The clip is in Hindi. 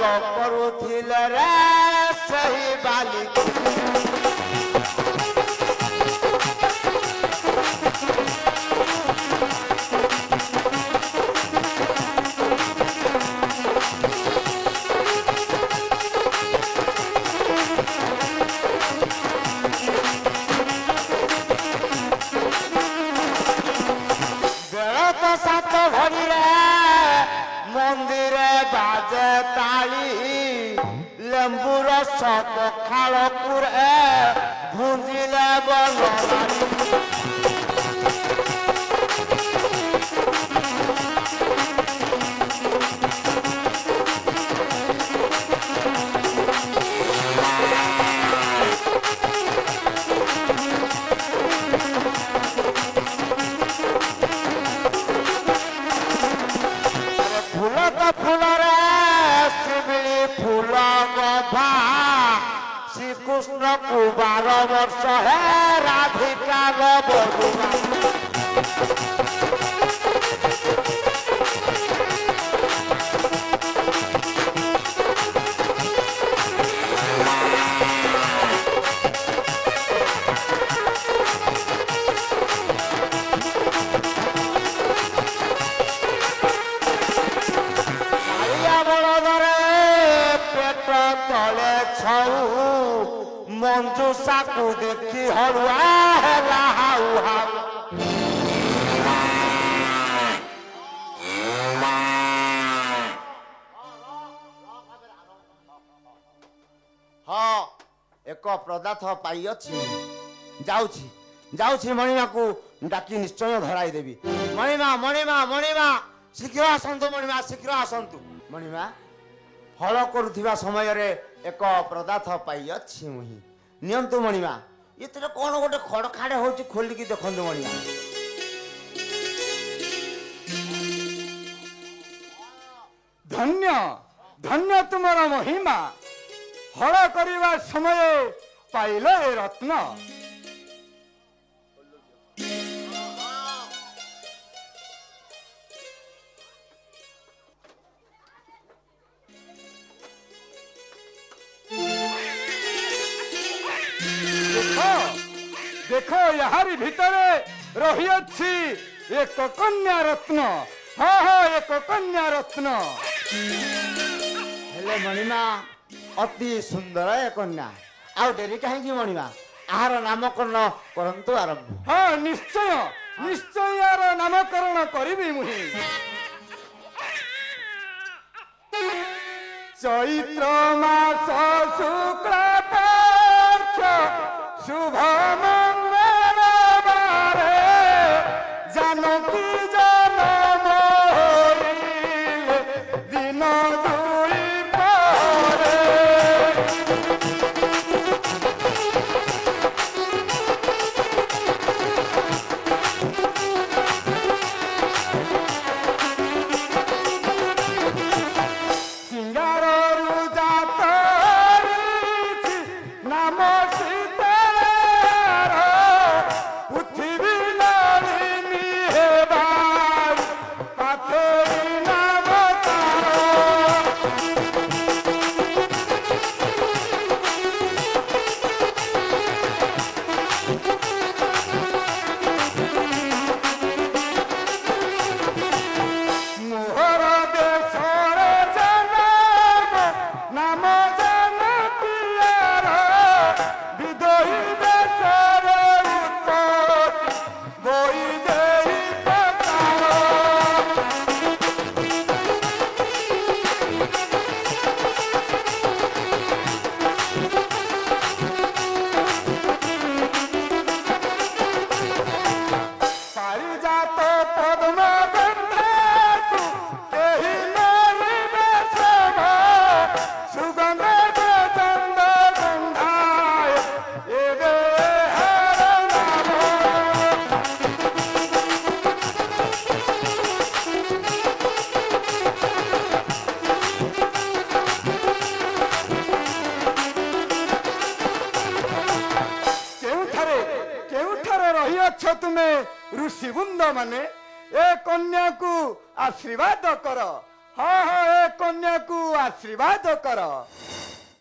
राग करुथिले रे सही बाली सात भरी मंदिर बाजे ताली लेंबू रस पखाल पुरे भुंजिले बलवारी श्रीकृष्ण को 12 वर्ष है राधिका बबुआ मंजूसा को देखी हरुआ है हाउ हाउ हाँ एक पदार्थ पाई अच्छी जाऊची जाऊची मणिमा को डाकी निश्चय धराई देवी मणिमा मणिमा मणिमा शीघ्र आसतु मणिमा शीघ्र आसतु मणिमा हल करुवा समय रे एक पदार्थ पाई अच्छी मुही नियंतु मणिमा ये कौन गोटे खड़ खाड़े हो खोलिकी देखु मणिमा धन्य धन्य तुमर महिमा हल करवा समय पाइल ए रत्न देखो यारी भितरे रही अच्छी एक कन्या रत्न हाँ हाँ एक कन्या रत्न हेले मणिमा अति सुंदर एक कन्या आउ डेरी कहीं मणिमा आहार नामकरण करंतु आरंभ हाँ निश्चय निश्चय यार नामकरण करी मुहि चैत्र मास शुक्ल पक्ष शुभ ऋषि वृंद माने ए कन्या को आशीर्वाद कर हाँ हाँ ए कन्या को ଆଶୀର୍ବାଦ କର।